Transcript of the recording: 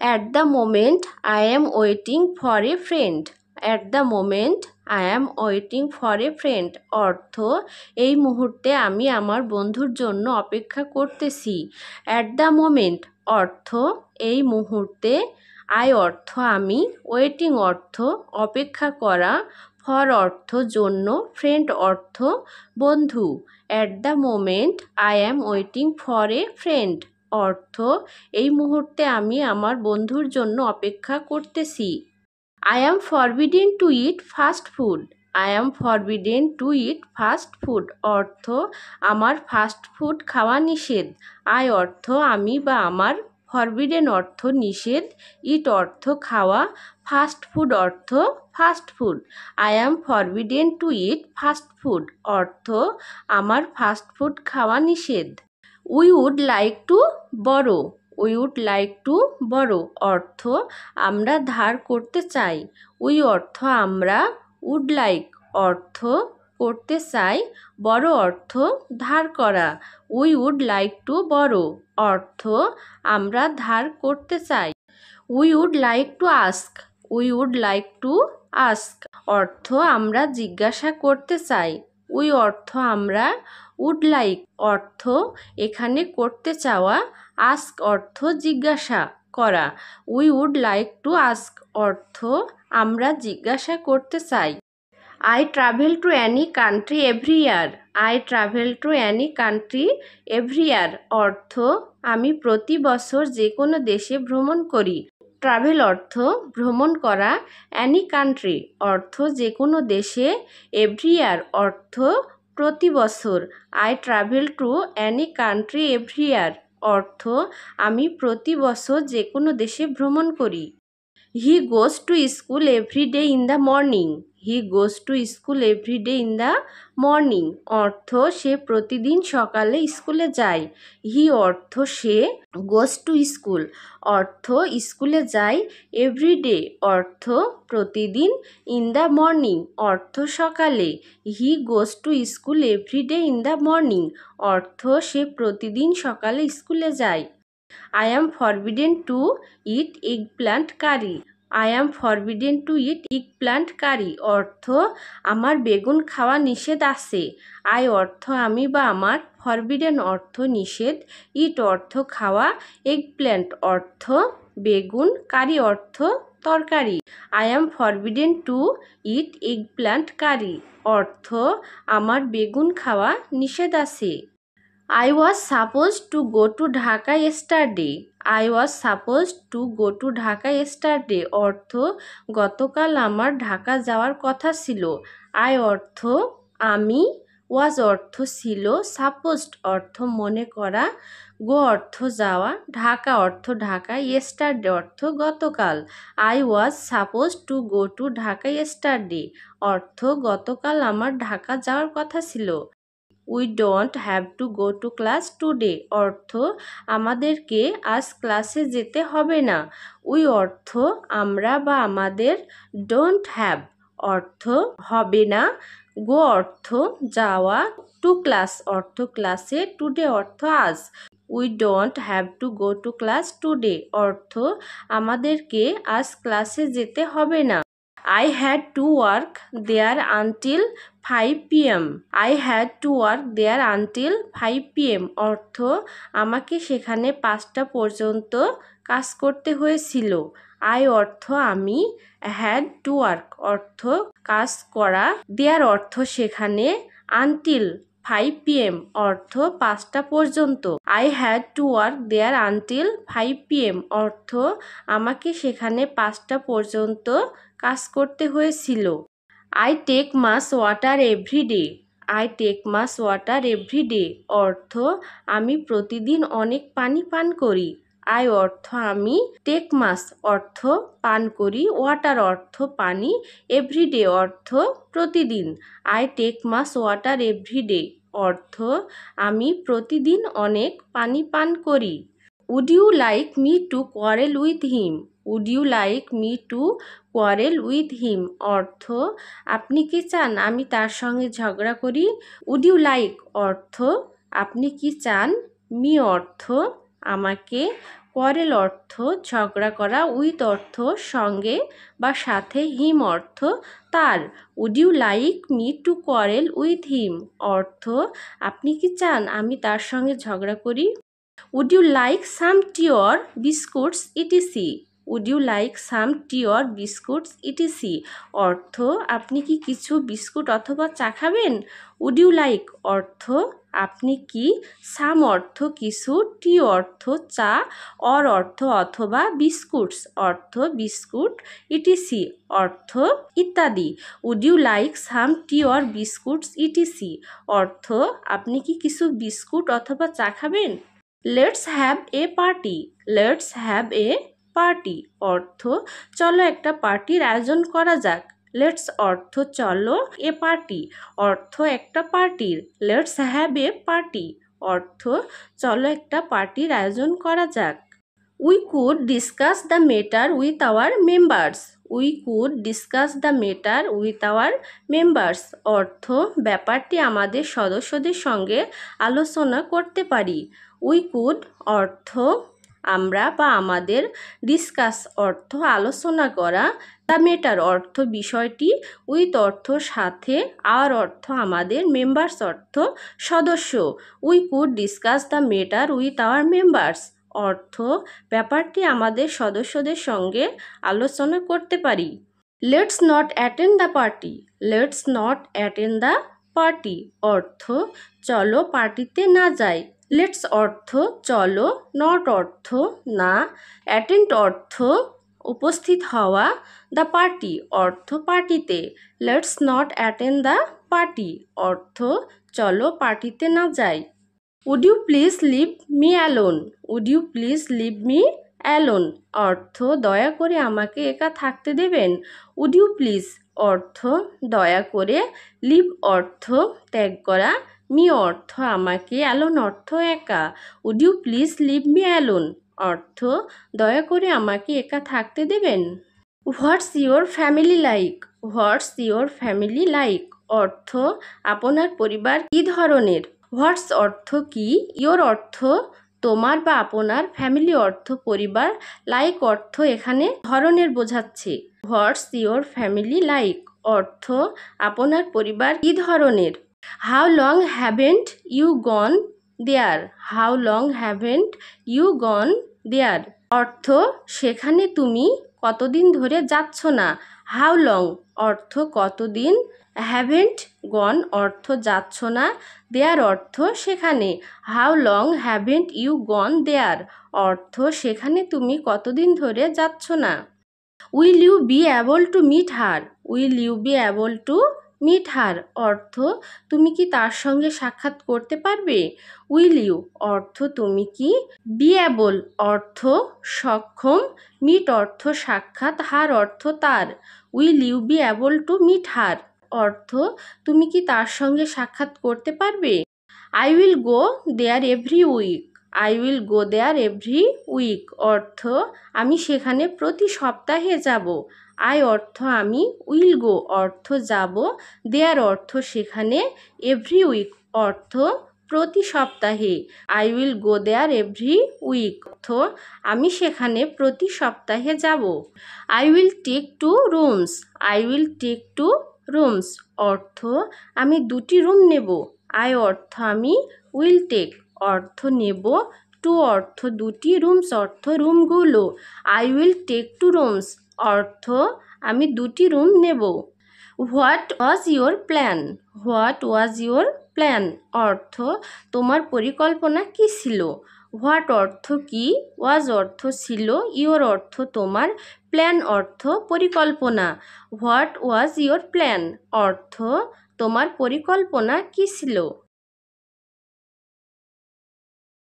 At the moment I am waiting for a friend. At the moment I am waiting for a friend অর্থ এই মুহূর্তে আমি আমার বন্ধুর জন্য অপেক্ষা করতেছি। অ্যাট দ্য মোমেন্ট অর্থ এই মুহূর্তে, আই অর্থ আমি, ওয়েটিং অর্থ অপেক্ষা করা, ফর অর্থ জন্য, ফ্রেন্ড অর্থ বন্ধু। At the moment I am waiting for a friend অর্থ এই মুহূর্তে আমি আমার বন্ধুর জন্য অপেক্ষা করতেছি। I am forbidden to eat fast food. I am forbidden to eat fast food অর্থ আমার ফাস্ট ফুড খাওয়া নিষেধ। আই অর্থ আমি বা আমার, ফরবিডেন অর্থ নিষেধ, ইট অর্থ খাওয়া, ফাস্ট ফুড অর্থ fast food. I am forbidden to eat fast food অর্থ আমার ফাস্ট ফুড খাওয়া নিষেধ। We would like to borrow. We would like to borrow অর্থ আমরা ধার করতে চাই। উই অর্থ আমরা, উড লাইক অর্থ করতে চাই, বড় অর্থ ধার করা। We would like to borrow অর্থ আমরা ধার করতে চাই। We would like to ask. We would like to ask অর্থ আমরা জিজ্ঞাসা করতে চাই। উই অর্থ আমরা, উড লাইক অর্থ এখানে করতে চাওয়া, আস্ক অর্থ জিজ্ঞাসা করা। We would like to ask অর্থ আমরা জিজ্ঞাসা করতে চাই। I travel to any country every year. I travel to any country every year অর্থ আমি প্রতি বছর যে কোনো দেশে ভ্রমণ করি। ট্রাভেল অর্থ ভ্রমণ করা, অ্যানি কান্ট্রি অর্থ যে কোনো দেশে, এভরি ইয়ার অর্থ প্রতি বছর। I travel to any country every year অর্থ আমি প্রতি বছর যে কোনো দেশে ভ্রমণ করি। He goes to school every day in the morning. He goes to school every day in the morning অর্থ সে প্রতিদিন সকালে স্কুলে যায়। হি অর্থ সে, গোজ টু স্কুল অর্থ স্কুলে যায়, এভরি ডে অর্থ প্রতিদিন, ইন দ্য মর্নিং অর্থ সকালে। He goes to school every day in the morning অর্থ সে প্রতিদিন সকালে স্কুলে যায়। I am forbidden to eat eggplant curry. I am forbidden to eat eggplant curry অর্থ আমার বেগুন খাওয়া নিষেধ আছে। আই অর্থ আমি বা আমার, ফরবিডেন অর্থ নিষেধ, ইট অর্থ খাওয়া, এগপ্ল্যান্ট অর্থ বেগুন, কারি অর্থ তরকারি। আই অ্যাম ফরবিডেন টু ইট এগপ্ল্যান্ট কারি অর্থ আমার বেগুন খাওয়া নিষেধ আছে। I was supposed to go to Dhaka yesterday. I was supposed to go to Dhaka yesterday অর্থ গতকাল আমার ঢাকা যাওয়ার কথা ছিল। I অর্থ আমি, was অর্থ ছিল, supposed অর্থ মনে করা, go অর্থ যাওয়া, ঢাকা অর্থ ঢাকা, yesterday অর্থ গতকাল। I was supposed to go to Dhaka yesterday অর্থ গতকাল আমার ঢাকা যাওয়ার কথা ছিল। We don't have to go to class today অর্থ আমাদেরকে আজ ক্লাসে যেতে হবে না। We অর্থ আমরা বা আমাদের, don't have অর্থ হবে না, go অর্থ যাওয়া, to class অর্থ ক্লাসে, today অর্থ আজ। We don't have to go to class today অর্থ আমাদেরকে আজ ক্লাসে যেতে হবে না। I had to work there until 5 p.m. I had to work there until 5 p.m. অর্থ আমাকে সেখানে 5টা পর্যন্ত কাজ করতে হয়েছিল। I অর্থ আমি, had to work অর্থ কাজ করা, there অর্থ সেখানে, until 5 p.m. অর্থ 5টা পর্যন্ত। I had to work there until 5 p.m. অর্থ আমাকে সেখানে 5টা পর্যন্ত কাজ করতে হয়েছিল। I take much water every day. I take much water every day অর্থ আমি প্রতিদিন অনেক পানি পান করি। I অর্থ আমি, take much অর্থ পান করি, water অর্থ পানি, every day অর্থ প্রতিদিন। I take much water every day অর্থ আমি প্রতিদিন অনেক পানি পান করি। Would you like me to quarrel with him? Would you like me to quarrel with him অর্থ আপনি কি চান আমি তার সঙ্গে ঝগড়া করি। Would you like অর্থ আপনি কি চান, me অর্থ আমাকে, quarrel অর্থ ঝগড়া করা, with অর্থ সঙ্গে বা সাথে, him অর্থ তার। would you like me to quarrel with him অর্থ আপনি কি চান আমি তার সঙ্গে ঝগড়া করি? would you like some tea or biscuits etc would you like some tea or biscuits etc অর্থ আপনি কি কিছু বিস্কুট অথবা চা খাবেন? would you like অর্থ আপনি কি, some অর্থ কিছু, tea অর্থ চা, or অর্থ অথবা, বিস্কুটস অর্থ বিস্কুট, etc অর্থ ইত্যাদি। would you like some tea or biscuits etc অর্থ আপনি কি কিছু বিস্কুট অথবা চা খাবেন? Let's have a party. Let's have a party অর্থ চলো একটা পার্টির আয়োজন করা যাক। Let's অর্থ চলো, a party অর্থ একটা পার্টির। Let's have a party অর্থ চলো একটা পার্টির আয়োজন করা যাক। We could discuss the matter with our members. We could discuss the matter with our members অর্থ ব্যাপারটি আমাদের সদস্যদের সঙ্গে আলোচনা করতে পারি। We could অর্থ আমরা বা আমাদের, ডিসকাস অর্থ আলোচনা করা, দ্য ম্যাটার অর্থ বিষয়টি, উইথ অর্থ সাথে, আর অর্থ আমাদের, মেম্বার্স অর্থ সদস্য। We could discuss the matter with our members অর্থ ব্যাপারটি আমাদের সদস্যদের সঙ্গে আলোচনা করতে পারি। Let's not attend the party. Let's not attend the party অর্থ চলো পার্টিতে না যাই। লেটস অর্থ চলো, নট অর্থ না, অ্যাটেন্ড অর্থ উপস্থিত হওয়া, দ্য পার্টি অর্থ পার্টিতে। Let's not attend the party অর্থ চলো পার্টিতে না যাই। would you please leave me alone? would you please leave me alone অর্থ দয়া করে আমাকে একা থাকতে দেবেন। would you please অর্থ দয়া করে, লিভ অর্থ ত্যাগ করা, মি অর্থ আমাকে, অ্যালোন অর্থ একা। would you please leave me alone অর্থ দয়া করে আমাকে একা থাকতে দেবেন। What's your family like? What's your family like অর্থ আপনার পরিবার কী ধরনের। হোয়াটস অর্থ কি, ইয়োর অর্থ তোমার বা আপনার, ফ্যামিলি অর্থ পরিবার, লাইক অর্থ এখানে ধরনের বোঝাচ্ছে। হোয়াটস ইয়োর ফ্যামিলি লাইক অর্থ আপনার পরিবার কী ধরনের। How long haven't you gone there? How long haven't you gone there অর্থ সেখানে তুমি কতদিন ধরে যাচ্ছ না। হাউ লং অর্থ কতদিন, হ্যাভেন্ট গন অর্থ যাচ্ছ না, দেয়ার অর্থ সেখানে। How long haven't you gone there অর্থ সেখানে তুমি কতদিন ধরে যাচ্ছ না। Will you be able to meet her? Will you be able to meet her অর্থ তুমি কি তার সঙ্গে সাক্ষাৎ করতে পারবে। উইল ইউ অর্থ তুমি কি, বি অ্যাবল অর্থ সক্ষম, মিট অর্থ সাক্ষাৎ, হার অর্থ তার। Will you be able to meet her অর্থ তুমি কি তার সঙ্গে সাক্ষাৎ করতে পারবে। I will go there every week. I will go there every week অর্থ আমি সেখানে প্রতি সপ্তাহে যাব। আই অর্থ আমি, উইল গো অর্থ যাব, দেয়ার অর্থ সেখানে, এভরি উইক অর্থ প্রতি সপ্তাহে। I will go there every week অর্থ আমি সেখানে প্রতি সপ্তাহে যাব। I will take two rooms. I will take two rooms অর্থ আমি দুটি রুম নেব। আই অর্থ আমি, উইল টেক অর্থ নেব, টু অর্থ দুটি, রুমস অর্থ রুমগুলো। I will take two rooms অর্থ আমি দুটি রুম নেব। What was your plan? What was your plan অর্থ তোমার পরিকল্পনা কী ছিল। হোয়াট অর্থ কি, ওয়াজ অর্থ ছিল, ইয়োর অর্থ তোমার, প্ল্যান অর্থ পরিকল্পনা। হোয়াট ওয়াজ ইয়োর প্ল্যান অর্থ তোমার পরিকল্পনা কী ছিল।